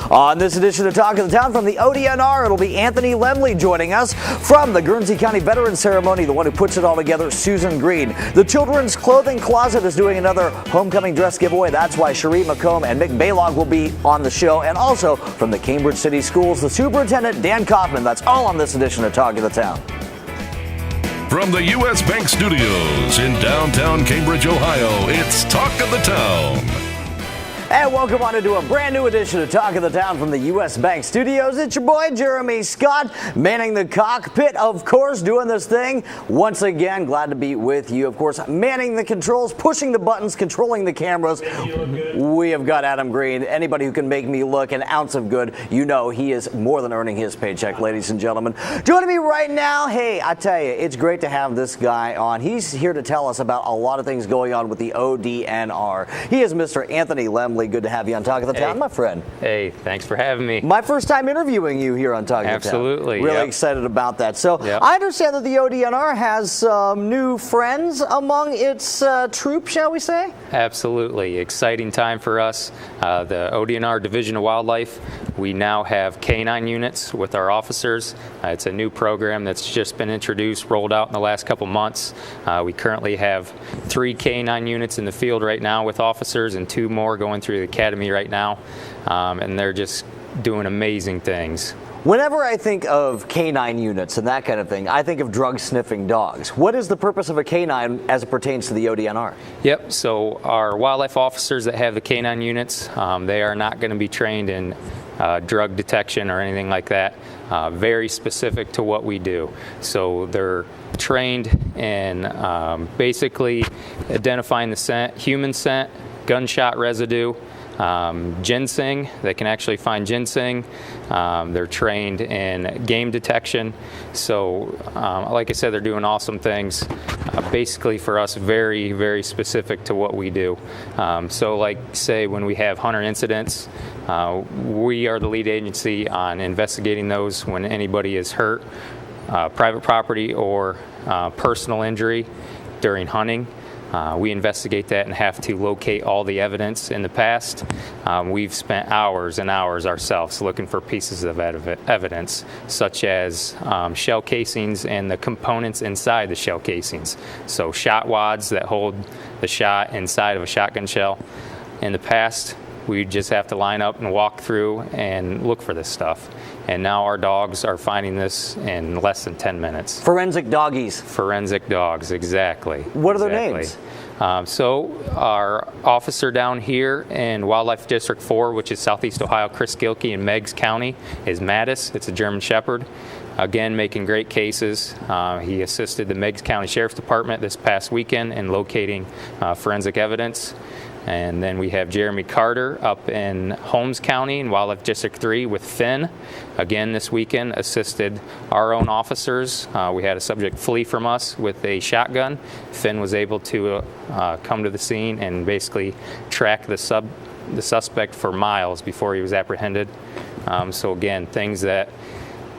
On this edition of Talk of the Town from the ODNR, it'll be Anthony Lemle joining us. From the Guernsey County Veterans Ceremony, the one who puts it all together, Susan Green. The Children's Clothing Closet is doing another homecoming dress giveaway. That's why Cherie, McComb, and Mick Balogh will be on the show. And also from the Cambridge City Schools, the Superintendent Dan Coffman. That's all on this edition of Talk of the Town. From the U.S. Bank Studios in downtown Cambridge, Ohio, it's Talk of the Town. And welcome on into a brand new edition of Talk of the Town from the U.S. Bank Studios. It's your boy, Jeremy Scott, manning the cockpit, of course, doing this thing. Once again, glad to be with you, of course, manning the controls, pushing the buttons, controlling the cameras. We have got Adam Green. Anybody who can make me look an ounce of good, you know he is more than earning his paycheck, ladies and gentlemen. Joining me right now, hey, I tell you, it's great to have this guy on. He's here to tell us about a lot of things going on with the ODNR. He is Mr. Anthony Lemle. Good to have you on Talk of the Town, my friend. Hey, thanks for having me. My first time interviewing you here on Talk of the Town. Absolutely. Really excited about that. So I understand that the ODNR has some new friends among its troop, shall we say? Absolutely. Exciting time for us. The ODNR Division of Wildlife, we now have K-9 units with our officers. It's a new program that's just been introduced, rolled out in the last couple months. We currently have 3 K-9 units in the field right now with officers and 2 more going through the academy right now, and they're just doing amazing things. Whenever I think of K-9 units and that kind of thing, I think of drug-sniffing dogs. What is the purpose of a K-9 as it pertains to the ODNR? Yep, so our wildlife officers that have the K-9 units, they are not going to be trained in drug detection or anything like that. Very specific to what we do. So they're trained in basically identifying the scent, human scent, gunshot residue, ginseng. They can actually find ginseng. They're trained in game detection. So like I said, they're doing awesome things. Basically for us, very, very specific to what we do. So like say when we have hunter incidents, we are the lead agency on investigating those when anybody is hurt, private property or personal injury during hunting. We investigate that and have to locate all the evidence. In the past, we've spent hours and hours ourselves looking for pieces of evidence, such as shell casings and the components inside the shell casings. So shot wads that hold the shot inside of a shotgun shell. In the past, we just have to line up and walk through and look for this stuff. And now our dogs are finding this in less than 10 minutes. Forensic doggies. Forensic dogs, exactly. What are their names? So our officer down here in Wildlife District 4, which is Southeast Ohio, Chris Gilkey in Meigs County, is Mattis. It's a German Shepherd. Again, making great cases. He assisted the Meigs County Sheriff's Department this past weekend in locating forensic evidence. And then we have Jeremy Carter up in Holmes County in Wildlife District 3 with Finn. Again, this weekend assisted our own officers. We had a subject flee from us with a shotgun. Finn was able to come to the scene and basically track the suspect for miles before he was apprehended. So again, things that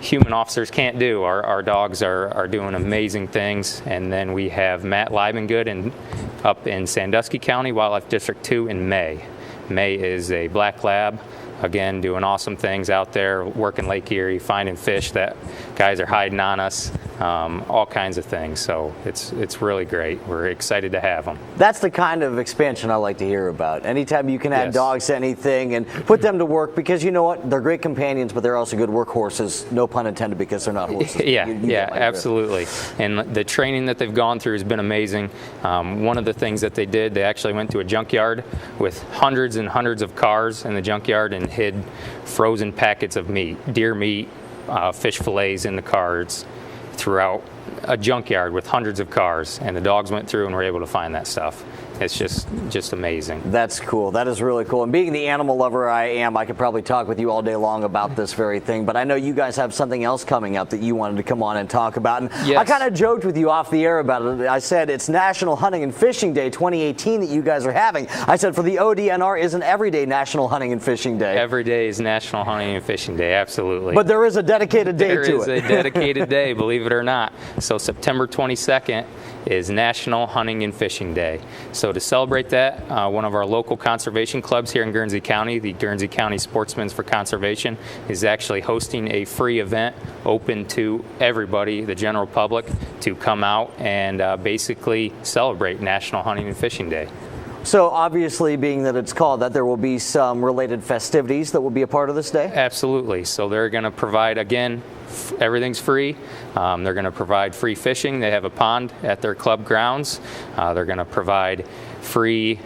human officers can't do. Our dogs are doing amazing things. And then we have Matt Liebengood up in Sandusky County, Wildlife District 2 in May. May is a black lab, again, doing awesome things out there, working Lake Erie, finding fish that guys are hiding on us, all kinds of things. So it's really great. We're excited to have them. That's the kind of expansion I like to hear about. Anytime you can add dogs to anything and put them to work, because you know what? They're great companions, but they're also good workhorses, no pun intended, because they're not horses. Yeah, absolutely. And the training that they've gone through has been amazing. One of the things that they did, they actually went to a junkyard with hundreds and hundreds of cars in the junkyard and hid frozen packets of meat, deer meat, fish fillets in the cars throughout a junkyard with hundreds of cars, and the dogs went through and were able to find that stuff. It's just amazing. That's cool. That is really cool. And being the animal lover I am, I could probably talk with you all day long about this very thing, but I know you guys have something else coming up that you wanted to come on and talk about. And I kind of joked with you off the air about it. I said it's National Hunting and Fishing Day 2018 that you guys are having. I said for the ODNR, isn't every day National Hunting and Fishing Day? Every day is National Hunting and Fishing Day, absolutely. But there is a dedicated day to it. There is a dedicated day, believe it or not. So September 22nd is National Hunting and Fishing Day. So So to celebrate that, one of our local conservation clubs here in Guernsey County, the Guernsey County Sportsmen for Conservation, is actually hosting a free event open to everybody, the general public, to come out and basically celebrate National Hunting and Fishing Day. So obviously, being that it's called that, there will be some related festivities that will be a part of this day? Absolutely. So they're going to provide, again, everything's free. They're going to provide free fishing. They have a pond at their club grounds. They're going to provide free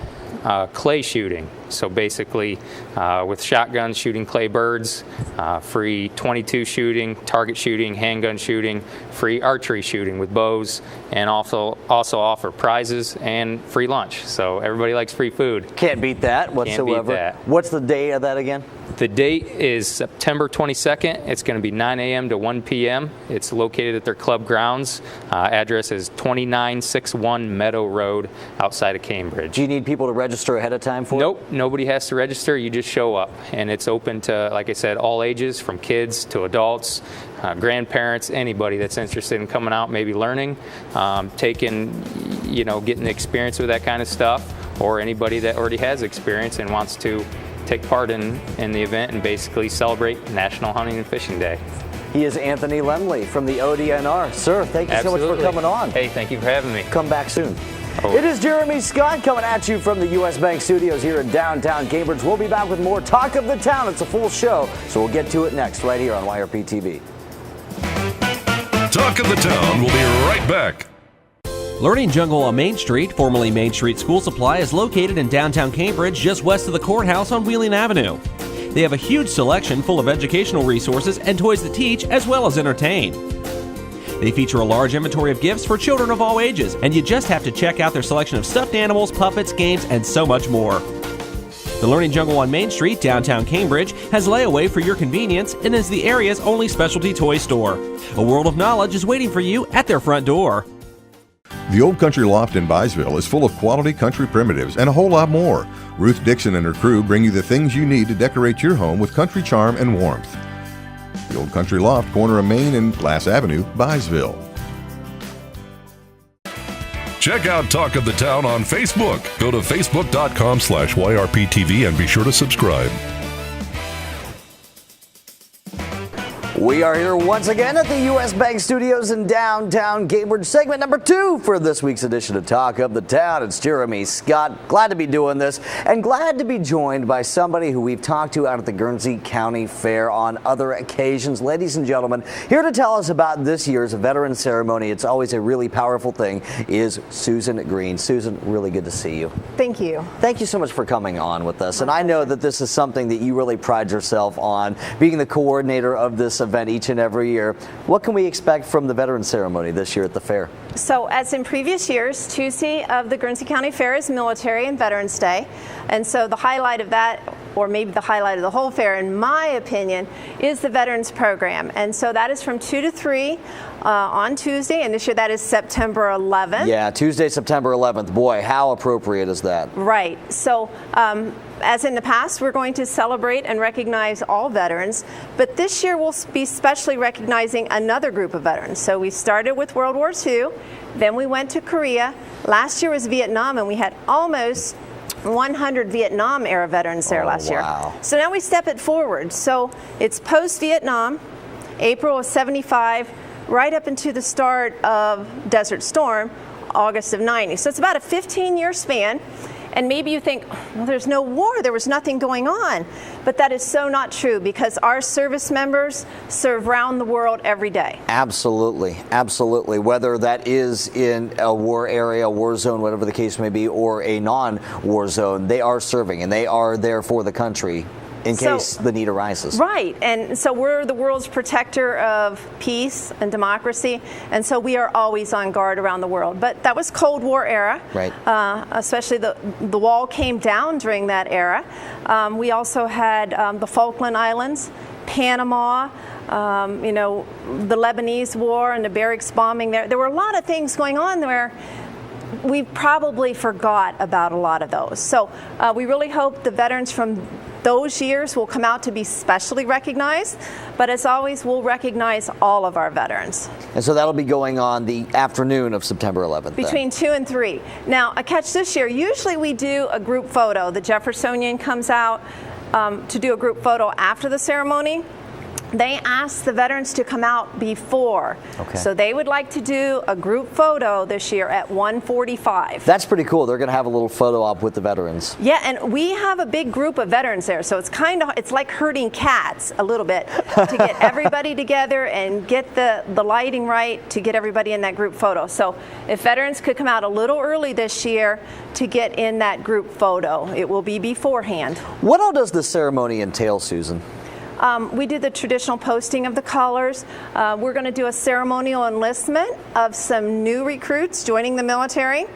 clay shooting. So basically, with shotguns shooting clay birds, free .22 shooting, target shooting, handgun shooting, free archery shooting with bows, and also offer prizes and free lunch. So everybody likes free food. Can't beat that whatsoever. Can't beat that. What's the day of that again? The date is September 22nd. It's going to be 9 a.m. to 1 p.m. It's located at their club grounds. Address is 2961 Meadow Road outside of Cambridge. Do you need people to register ahead of time for it? Nope, nobody has to register. You just show up. And it's open to, like I said, all ages, from kids to adults, grandparents, anybody that's interested in coming out, maybe learning, getting the experience with that kind of stuff, or anybody that already has experience and wants to take part in the event and basically celebrate National Hunting and Fishing Day. He is Anthony Lemle from the ODNR. Sir, thank you so much for coming on. Hey, thank you for having me. Come back soon. Oh. It is Jeremy Scott coming at you from the U.S. Bank Studios here in downtown Cambridge. We'll be back with more Talk of the Town. It's a full show, so we'll get to it next right here on YRP TV. Talk of the Town will be right back. Learning Jungle on Main Street, formerly Main Street School Supply, is located in downtown Cambridge, just west of the courthouse on Wheeling Avenue. They have a huge selection full of educational resources and toys that teach as well as entertain. They feature a large inventory of gifts for children of all ages, and you just have to check out their selection of stuffed animals, puppets, games, and so much more. The Learning Jungle on Main Street, downtown Cambridge, has layaway for your convenience and is the area's only specialty toy store. A world of knowledge is waiting for you at their front door. The Old Country Loft in Byesville is full of quality country primitives and a whole lot more. Ruth Dixon and her crew bring you the things you need to decorate your home with country charm and warmth. The Old Country Loft, corner of Main and Glass Avenue, Byesville. Check out Talk of the Town on Facebook. Go to facebook.com/YRPTV and be sure to subscribe. We are here once again at the U.S. Bank Studios in downtown Cambridge. Segment number 2 for this week's edition of Talk of the Town. It's Jeremy Scott. Glad to be doing this and glad to be joined by somebody who we've talked to out at the Guernsey County Fair on other occasions. Ladies and gentlemen, here to tell us about this year's veteran ceremony, it's always a really powerful thing, is Susan Green. Susan, really good to see you. Thank you. Thank you so much for coming on with us. And I know that this is something that you really pride yourself on, being the coordinator of this event each and every year. What can we expect from the veteran ceremony this year at the fair? So, as in previous years, Tuesday of the Guernsey County Fair is Military and Veterans Day. And so the highlight of that, or maybe the highlight of the whole fair, in my opinion, is the Veterans Program. And so that is from 2 to 3 on Tuesday, and this year that is September 11th. Yeah, Tuesday, September 11th. Boy, how appropriate is that? Right. So, as in the past, we're going to celebrate and recognize all veterans, but this year we'll be specially recognizing another group of veterans. So we started with World War II, then we went to Korea. Last year was Vietnam, and we had almost 100 Vietnam-era veterans there last year. So now we step it forward. So it's post-Vietnam, April of 75, right up into the start of Desert Storm, August of 90. So it's about a 15-year span. And maybe you think, well, there's no war, there was nothing going on. But that is so not true, because our service members serve around the world every day. Absolutely, absolutely. Whether that is in a war area, war zone, whatever the case may be, or a non-war zone, they are serving and they are there for the country in case the need arises. Right, and so we're the world's protector of peace and democracy, and so we are always on guard around the world. But that was Cold War era. Right. Especially the wall came down during that era. We also had the Falkland Islands, Panama, the Lebanese War and the barracks bombing there. There were a lot of things going on where we probably forgot about a lot of those. So we really hope the veterans from those years will come out to be specially recognized, but as always, we'll recognize all of our veterans. And so that'll be going on the afternoon of September 11th. Between 2 and 3. Now, a catch this year, usually we do a group photo. The Jeffersonian comes out to do a group photo after the ceremony. They asked the veterans to come out before. Okay. So they would like to do a group photo this year at 1:45. That's pretty cool. They're going to have a little photo op with the veterans. Yeah, and we have a big group of veterans there, so it's like herding cats a little bit to get everybody together and get the lighting right to get everybody in that group photo. So if veterans could come out a little early this year to get in that group photo, it will be beforehand. What all does the ceremony entail, Susan? We do the traditional posting of the colors. We're going to do a ceremonial enlistment of some new recruits joining the military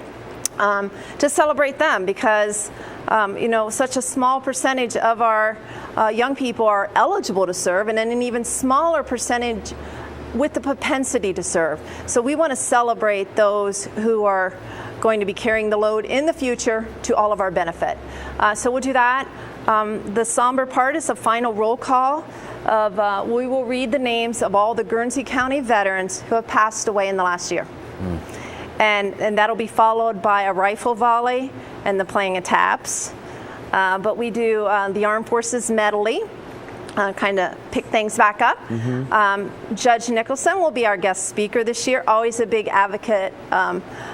to celebrate them because, such a small percentage of our young people are eligible to serve, and then an even smaller percentage with the propensity to serve. So we want to celebrate those who are going to be carrying the load in the future to all of our benefit. So we'll do that. The somber part is the final roll call of, we will read the names of all the Guernsey County veterans who have passed away in the last year. And that'll be followed by a rifle volley and the playing of taps. But we do the Armed Forces medley, kind of pick things back up. Judge Nicholson will be our guest speaker this year, always a big advocate,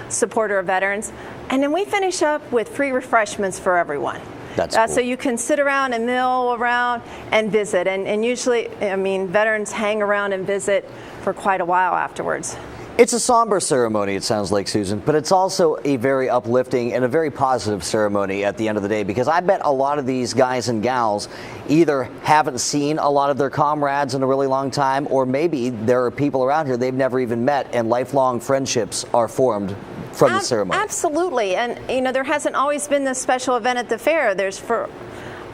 supporter of veterans. And then we finish up with free refreshments for everyone. That's cool. So you can sit around and mill around and visit. And usually, veterans hang around and visit for quite a while afterwards. It's a somber ceremony, it sounds like, Susan, but it's also a very uplifting and a very positive ceremony at the end of the day, because I bet a lot of these guys and gals either haven't seen a lot of their comrades in a really long time, or maybe there are people around here they've never even met, and lifelong friendships are formed from the ceremony. Absolutely. And, there hasn't always been this special event at the fair.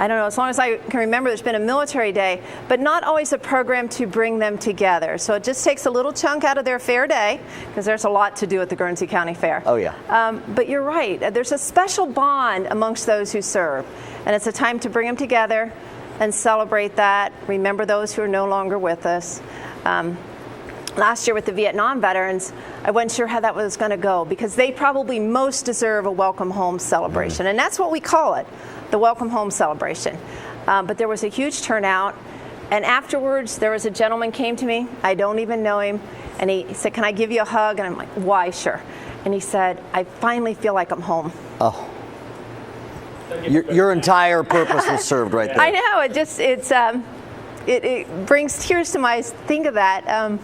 As long as I can remember, there's been a military day, but not always a program to bring them together. So it just takes a little chunk out of their fair day, because there's a lot to do at the Guernsey County Fair. Oh, yeah. But you're right. There's a special bond amongst those who serve, and it's a time to bring them together and celebrate that, remember those who are no longer with us. Last year with the Vietnam veterans, I wasn't sure how that was going to go, because they probably most deserve a welcome home celebration. And that's what we call it, the welcome home celebration. But there was a huge turnout. And afterwards, there was a gentleman came to me. I don't even know him. And he said, "Can I give you a hug?" And I'm like, "Why, sure." And he said, "I finally feel like I'm home." Oh. Your entire purpose was served right there. I know. It brings tears to my eyes to think of that.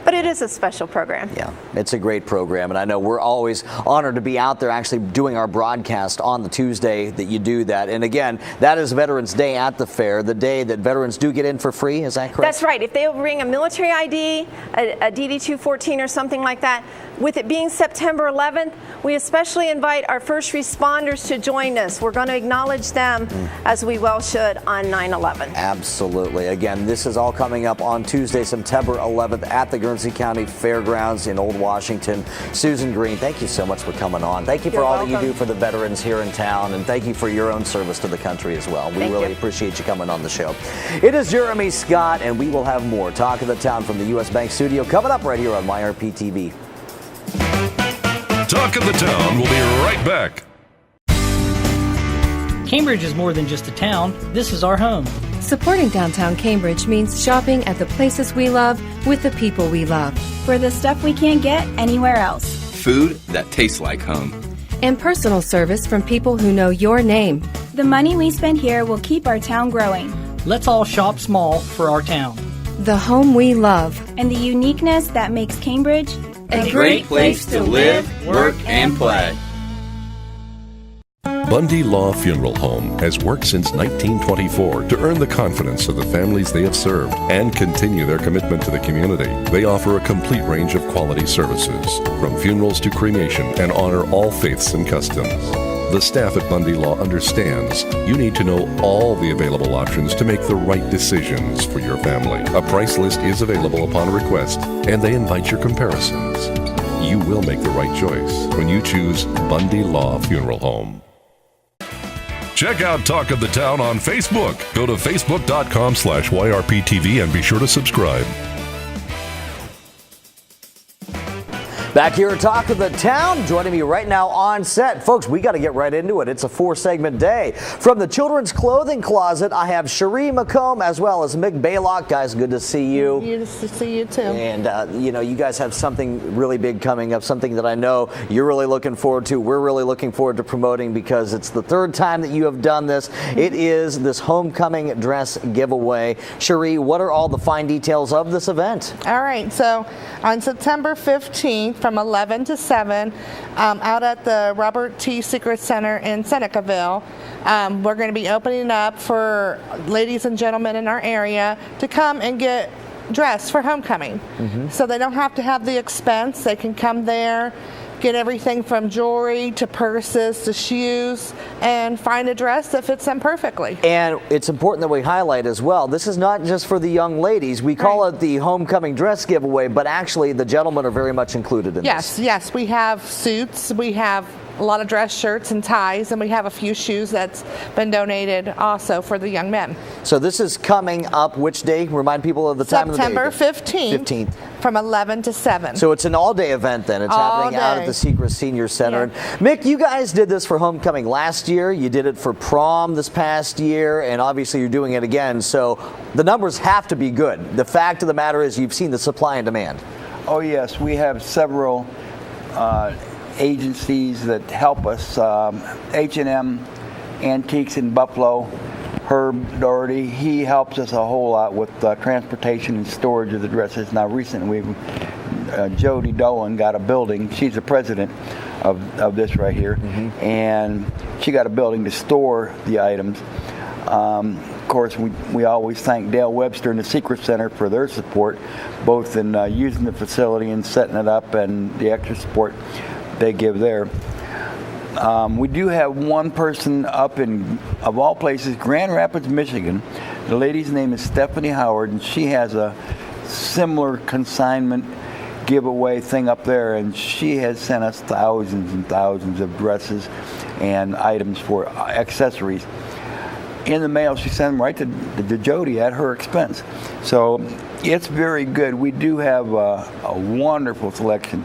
But it is a special program. Yeah, it's a great program, and I know we're always honored to be out there actually doing our broadcast on the Tuesday that you do that. And again, that is Veterans Day at the fair, the day that veterans do get in for free, is that correct? That's right. If they bring a military ID, a DD-214 or something like that, with it being September 11th, we especially invite our first responders to join us. We're going to acknowledge them as we well should on 9/11. Absolutely. Again, this is all coming up on Tuesday, September 11th at the Guernsey County Fairgrounds in Old Washington. Susan Green, thank you so much for coming on. Thank you for all that you do for the veterans here in town, and thank you for your own service to the country as well. We really appreciate you coming on the show. It is Jeremy Scott, and we will have more Talk of the Town from the U.S. Bank Studio coming up right here on YRP TV. Talk of the Town will be right back. Cambridge is more than just a town. This is our home. Supporting downtown Cambridge means shopping at the places we love with the people we love. For the stuff we can't get anywhere else. Food that tastes like home. And personal service from people who know your name. The money we spend here will keep our town growing. Let's all shop small for our town. The home we love. And the uniqueness that makes Cambridge a great place to live, work, and play. Bundy Law Funeral Home has worked since 1924 to earn the confidence of the families they have served and continue their commitment to the community. They offer a complete range of quality services, from funerals to cremation, and honor all faiths and customs. The staff at Bundy Law understands you need to know all the available options to make the right decisions for your family. A price list is available upon request, and they invite your comparisons. You will make the right choice when you choose Bundy Law Funeral Home. Check out Talk of the Town on Facebook. Go to facebook.com/YRPTV and be sure to subscribe. Back here at Talk of the Town, joining me right now on set. Folks, we got to get right into it. It's a 4-segment day. From the children's clothing closet, I have Cherie, McComb, as well as Mick Balogh. Guys, good to see you. Good to see you too. And, you guys have something really big coming up, something that I know you're really looking forward to. We're really looking forward to promoting because it's the 3rd time that you have done this. It is this homecoming dress giveaway. Cherie, what are all the fine details of this event? All right, so on September 15th, from 11 to 7 out at the Robert T. Secret Center in Senecaville. We're going to be opening up for ladies and gentlemen in our area to come and get dressed for homecoming. So they don't have to have the expense. They can come there, get everything from jewelry to purses to shoes, and find a dress that fits them perfectly. And it's important that we highlight as well, this is not just for the young ladies. We call it the homecoming dress giveaway, but actually the gentlemen are very much included in this. Yes, we have suits, we have a lot of dress shirts and ties, and we have a few shoes that's been donated also for the young men. So this is coming up which day? Remind people of the time of the day. September 15th. From 11 to 7. So it's an all-day event then. It's happening out at the Secret Senior Center. Yeah. And Mick, you guys did this for homecoming last year. You did it for prom this past year, and obviously you're doing it again. So the numbers have to be good. The fact of the matter is you've seen the supply and demand. Oh yes, we have several agencies that help us. H&M Antiques in Buffalo, Herb Doherty, he helps us a whole lot with transportation and storage of the dresses. Now recently, Jody Dolan got a building. She's the president of this right here, and she got a building to store the items. Of course, we always thank Dale Webster and the Secret Center for their support, both in using the facility and setting it up, and the extra support they give there. We do have one person up in, of all places, Grand Rapids, Michigan. The lady's name is Stephanie Howard, and she has a similar consignment giveaway thing up there, and she has sent us thousands and thousands of dresses and items for accessories. In the mail, she sent them right to Jody at her expense. So it's very good. We do have a wonderful selection.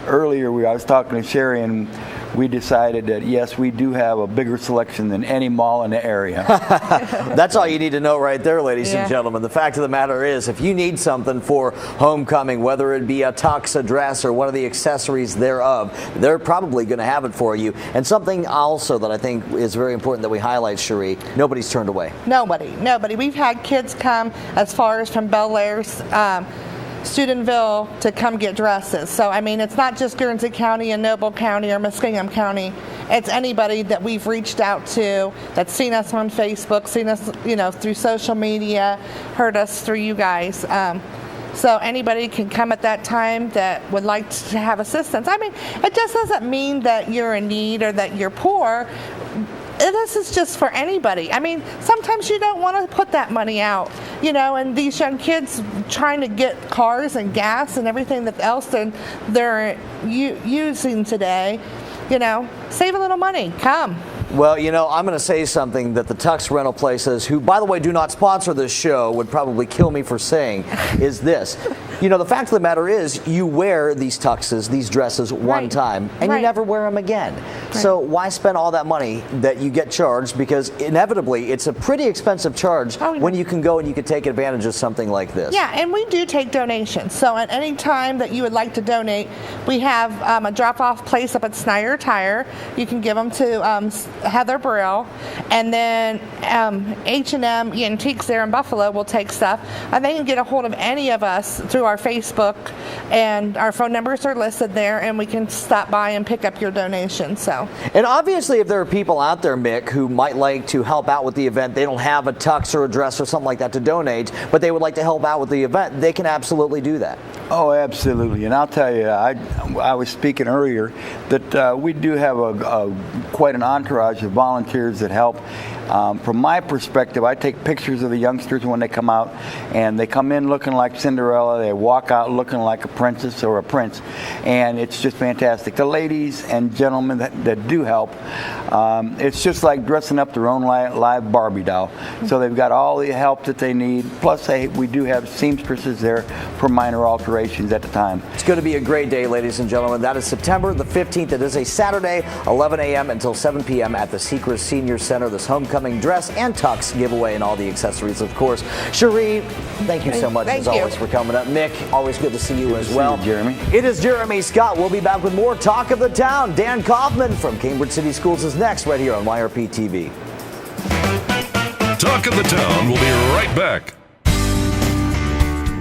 Earlier, I was talking to Cherie, and we decided that, yes, we do have a bigger selection than any mall in the area. That's all you need to know right there, ladies and gentlemen. The fact of the matter is, if you need something for homecoming, whether it be a tux, a dress, or one of the accessories thereof, they're probably going to have it for you. And something also that I think is very important that we highlight, Cherie, nobody's turned away. Nobody. We've had kids come as far as from Bel Air's Steubenville to come get dresses. So, I mean, it's not just Guernsey County and Noble County or Muskingum County. It's anybody that we've reached out to that's seen us on Facebook, seen us, through social media, heard us through you guys. So anybody can come at that time that would like to have assistance. I mean, it just doesn't mean that you're in need or that you're poor. This is just for anybody. I mean, sometimes you don't want to put that money out, and these young kids trying to get cars and gas and everything else they're using today, save a little money. Come. Well, I'm going to say something that the tux rental places, who, by the way, do not sponsor this show, would probably kill me for saying, is this. The fact of the matter is, you wear these tuxes, these dresses one time, and you never wear them again. So why spend all that money that you get charged? Because inevitably, it's a pretty expensive charge when you can go and you can take advantage of something like this. Yeah, and we do take donations. So at any time that you would like to donate, we have a drop-off place up at Snyder Tire. You can give them to Heather Brill, and then H&M Antiques there in Buffalo will take stuff, and they can get a hold of any of us through our Facebook, and our phone numbers are listed there, and we can stop by and pick up your donation. So, and obviously, if there are people out there, Mick, who might like to help out with the event, they don't have a tux or a dress or something like that to donate, but they would like to help out with the event, they can absolutely do that. Oh, absolutely. And I'll tell you, I was speaking earlier that we do have quite an entourage of volunteers that help. From my perspective, I take pictures of the youngsters when they come out, and they come in looking like Cinderella. They walk out looking like a princess or a prince, and it's just fantastic. The ladies and gentlemen that do help, it's just like dressing up their own live Barbie doll. So they've got all the help that they need. Plus, we do have seamstresses there for minor alterations at the time. It's going to be a great day, ladies and gentlemen. That is September the 15th. It is a Saturday, 11 a.m. until 7 p.m. at the Seacrest Senior Center. This homecoming dress and tux giveaway and all the accessories, of course. Cherie, thank you so much as always for coming up. Mick, always good to see you as well. Jeremy. It is Jeremy Scott. We'll be back with more Talk of the Town. Dan Coffman from Cambridge City Schools is next right here on YRP TV. Talk of the Town will be right back.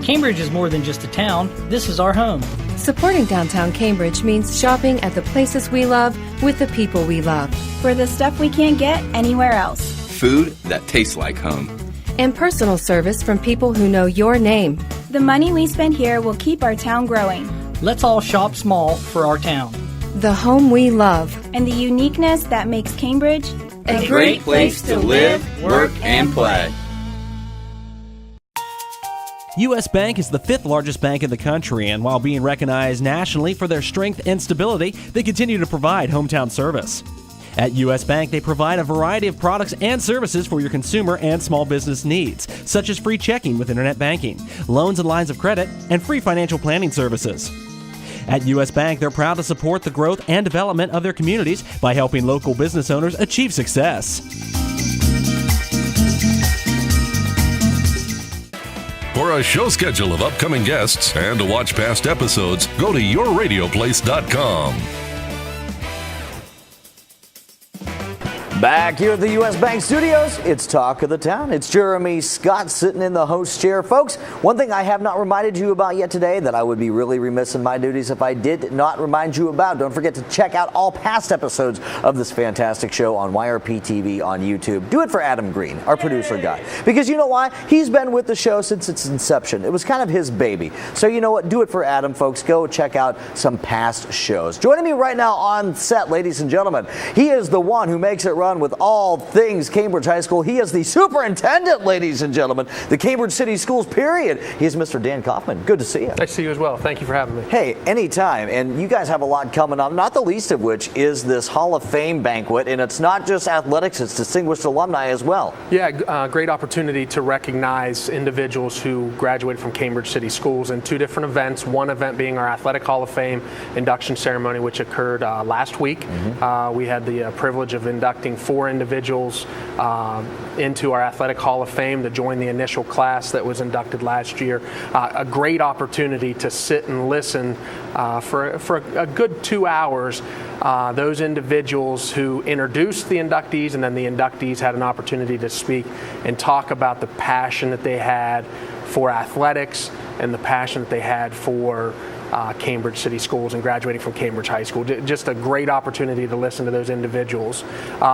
Cambridge is more than just a town. This is our home. Supporting downtown Cambridge means shopping at the places we love with the people we love. For the stuff we can't get anywhere else. Food that tastes like home. And personal service from people who know your name. The money we spend here will keep our town growing. Let's all shop small for our town. The home we love. And the uniqueness that makes Cambridge a great place to live, work, and play. U.S. Bank is the 5th largest bank in the country, and while being recognized nationally for their strength and stability, they continue to provide hometown service. At U.S. Bank, they provide a variety of products and services for your consumer and small business needs, such as free checking with internet banking, loans and lines of credit, and free financial planning services. At U.S. Bank, they're proud to support the growth and development of their communities by helping local business owners achieve success. For a show schedule of upcoming guests and to watch past episodes, go to yourradioplace.com. Back here at the U.S. Bank Studios, it's Talk of the Town. It's Jeremy Scott sitting in the host chair. Folks, one thing I have not reminded you about yet today that I would be really remiss in my duties if I did not remind you about. Don't forget to check out all past episodes of this fantastic show on YRP TV on YouTube. Do it for Adam Green, our producer guy. Because you know why? He's been with the show since its inception. It was kind of his baby. So you know what? Do it for Adam, folks. Go check out some past shows. Joining me right now on set, ladies and gentlemen, he is the one who makes it run with all things Cambridge High School. He is the superintendent, ladies and gentlemen, the Cambridge City Schools, period. He is Mr. Dan Coffman. Good to see you. Nice to see you as well. Thank you for having me. Hey, anytime. And you guys have a lot coming up, not the least of which is this Hall of Fame banquet. And it's not just athletics, it's distinguished alumni as well. Yeah, great opportunity to recognize individuals who graduated from Cambridge City Schools in 2 different events. One event being our Athletic Hall of Fame induction ceremony, which occurred last week. We had the privilege of inducting 4 individuals into our Athletic Hall of Fame to join the initial class that was inducted last year. A great opportunity to sit and listen for a good 2 hours. Those individuals who introduced the inductees, and then the inductees had an opportunity to speak and talk about the passion that they had for athletics and the passion that they had for Cambridge City Schools and graduating from Cambridge High School. Just a great opportunity to listen to those individuals.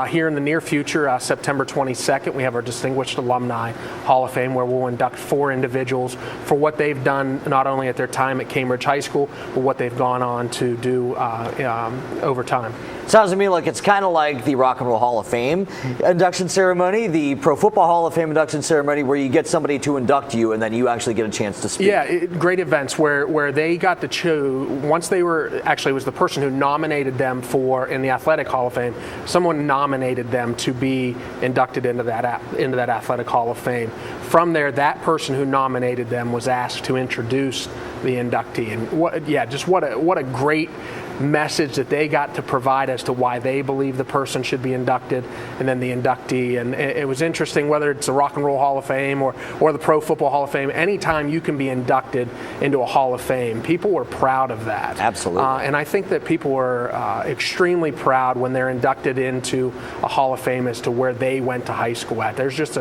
Here in the near future, September 22nd, we have our Distinguished Alumni Hall of Fame, where we'll induct 4 individuals for what they've done not only at their time at Cambridge High School, but what they've gone on to do over time. Sounds to me like it's kind of like the Rock and Roll Hall of Fame induction ceremony, the Pro Football Hall of Fame induction ceremony, where you get somebody to induct you and then you actually get a chance to speak. Yeah, great events where they got to choose. Once they were, actually it was the person who nominated them in the Athletic Hall of Fame, someone nominated them to be inducted into that Athletic Hall of Fame. From there, that person who nominated them was asked to introduce the inductee. And what a great message that they got to provide as to why they believe the person should be inducted, and then the inductee. And it was interesting, whether it's the Rock and Roll Hall of Fame or the Pro Football Hall of Fame, anytime you can be inducted into a Hall of Fame, people were proud of that. Absolutely. And I think that people were extremely proud when they're inducted into a Hall of Fame as to where they went to high school at. There's just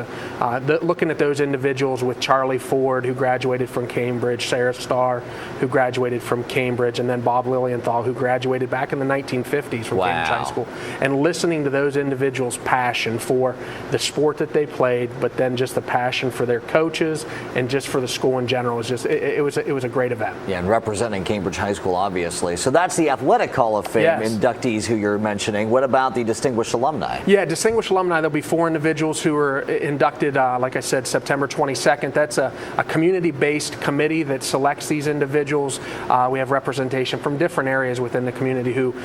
looking at those individuals with Charlie Ford, who graduated from Cambridge, Sarah Starr, who graduated from Cambridge, and then Bob Lilienthal, who graduated back in the 1950s from Wow. Cambridge High School. And listening to those individuals' passion for the sport that they played, but then just the passion for their coaches and just for the school in general was just it was a great event. Yeah, and representing Cambridge High School, obviously. So that's the Athletic Hall of Fame Yes. inductees who you're mentioning. What about the Distinguished Alumni? Yeah, Distinguished Alumni, there'll be 4 individuals who were inducted, like I said, September 22nd. That's a community-based committee that selects these individuals. We have representation from different areas within the community who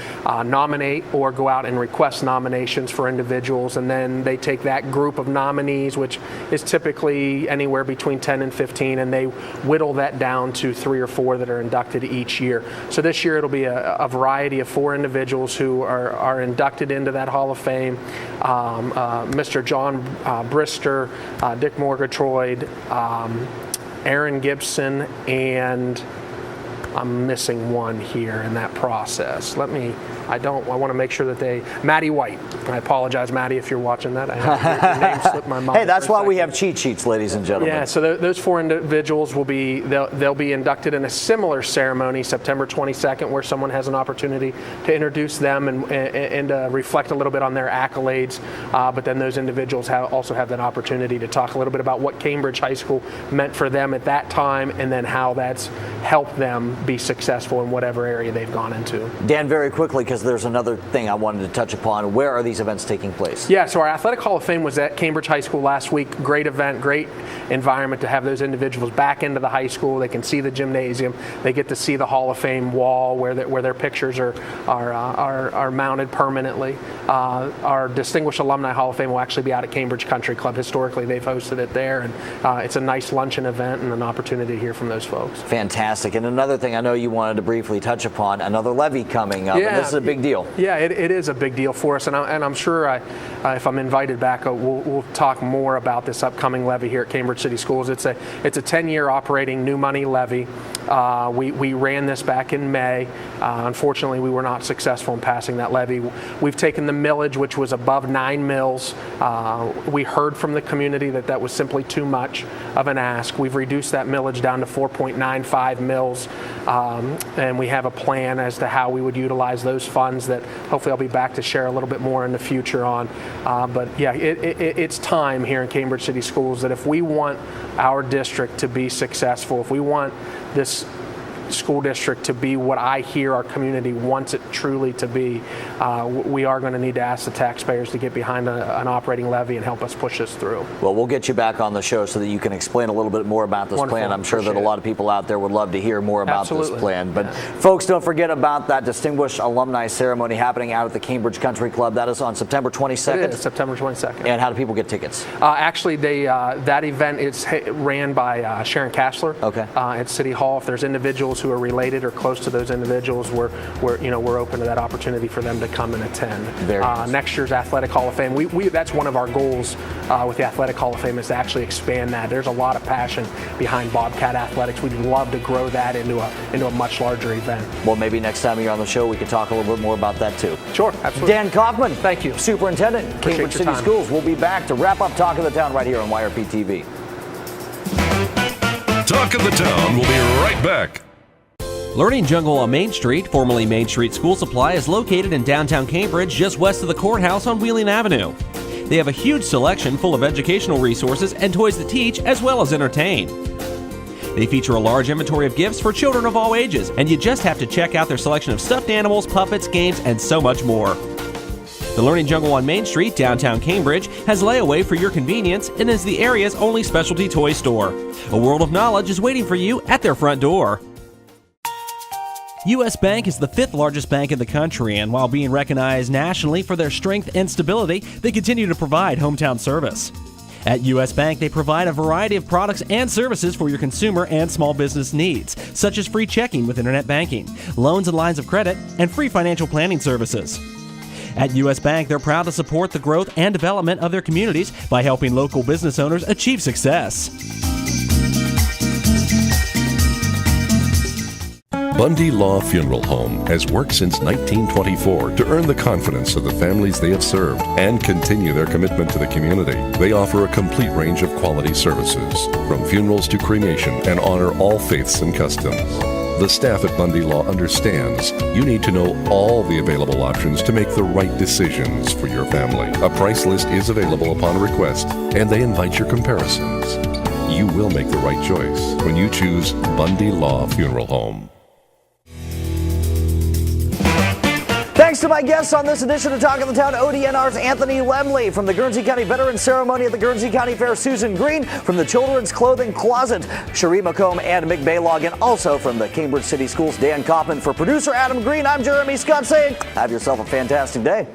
nominate or go out and request nominations for individuals, and then they take that group of nominees, which is typically anywhere between 10 and 15, and they whittle that down to 3 or 4 that are inducted each year. So this year it'll be a variety of 4 individuals who are inducted into that Hall of Fame. Mr. John Brister, Dick Murgatroyd, Aaron Gibson, and I'm missing one here in that process. I want to make sure that Maddie White. I apologize, Maddie, if you're watching that. Your name slipped my mind. Hey, that's why we have cheat sheets, ladies and gentlemen. Yeah, so those 4 individuals they'll be inducted in a similar ceremony September 22nd, where someone has an opportunity to introduce them and reflect a little bit on their accolades. But then those individuals also have that opportunity to talk a little bit about what Cambridge High School meant for them at that time, and then how that's helped them be successful in whatever area they've gone into. Dan, very quickly, because there's another thing I wanted to touch upon. Where are these events taking place? Yeah, so our Athletic Hall of Fame was at Cambridge High School last week. Great event, great environment to have those individuals back into the high school. They can see the gymnasium. They get to see the Hall of Fame wall where their pictures are mounted permanently. Our Distinguished Alumni Hall of Fame will actually be out at Cambridge Country Club. Historically, they've hosted it there, and it's a nice luncheon event and an opportunity to hear from those folks. Fantastic. And another thing I know you wanted to briefly touch upon, another levy coming up, and this is a big deal. Yeah, it is a big deal for us, and I'm sure if I'm invited back, we'll talk more about this upcoming levy here at Cambridge City Schools. It's a 10-year operating new money levy. We ran this back in May. Unfortunately, we were not successful in passing that levy. We've taken the millage, which was above 9 mils. We heard from the community that was simply too much of an ask. We've reduced that millage down to 4.95 mils, and we have a plan as to how we would utilize those funds that hopefully I'll be back to share a little bit more in the future on. But yeah, it's time here in Cambridge City Schools that if we want our district to be successful, if we want this school district to be what I hear our community wants it truly to be, we are going to need to ask the taxpayers to get behind an operating levy and help us push this through. Well, we'll get you back on the show so that you can explain a little bit more about this plan. I'm sure that a lot of people out there would love to hear more about this plan. But folks, don't forget about that Distinguished Alumni Ceremony happening out at the Cambridge Country Club. That is on September 22nd. It is, September 22nd. And how do people get tickets? Actually, that event is ran by Sharon Cashler at City Hall. If there's individuals who are related or close to those individuals, we're open to that opportunity for them to come and attend. Next year's Athletic Hall of Fame, that's one of our goals with the Athletic Hall of Fame, is to actually expand that. There's a lot of passion behind Bobcat Athletics. We'd love to grow that into a much larger event. Well, maybe next time you're on the show, we could talk a little bit more about that too. Sure, absolutely. Dan Coffman, thank you. Superintendent, Cambridge City Schools. We'll be back to wrap up Talk of the Town right here on YRP TV. Talk of the Town will be right back. Learning Jungle on Main Street, formerly Main Street School Supply, is located in downtown Cambridge, just west of the courthouse on Wheeling Avenue. They have a huge selection full of educational resources and toys that teach as well as entertain. They feature a large inventory of gifts for children of all ages, and you just have to check out their selection of stuffed animals, puppets, games, and so much more. The Learning Jungle on Main Street, downtown Cambridge, has layaway for your convenience and is the area's only specialty toy store. A world of knowledge is waiting for you at their front door. U.S. Bank is the 5th largest bank in the country, and while being recognized nationally for their strength and stability, they continue to provide hometown service. At U.S. Bank, they provide a variety of products and services for your consumer and small business needs, such as free checking with internet banking, loans and lines of credit, and free financial planning services. At U.S. Bank, they're proud to support the growth and development of their communities by helping local business owners achieve success. Bundy Law Funeral Home has worked since 1924 to earn the confidence of the families they have served and continue their commitment to the community. They offer a complete range of quality services, from funerals to cremation, and honor all faiths and customs. The staff at Bundy Law understands you need to know all the available options to make the right decisions for your family. A price list is available upon request, and they invite your comparisons. You will make the right choice when you choose Bundy Law Funeral Home. Thanks to my guests on this edition of Talk of the Town, ODNR's Anthony Lemle, from the Guernsey County Veterans Ceremony at the Guernsey County Fair, Susan Green, from the Children's Clothing Closet, Cherie, McComb, and Mick Balogh, and also from the Cambridge City Schools, Dan Coffman. For producer Adam Green, I'm Jeremy Scott saying, have yourself a fantastic day.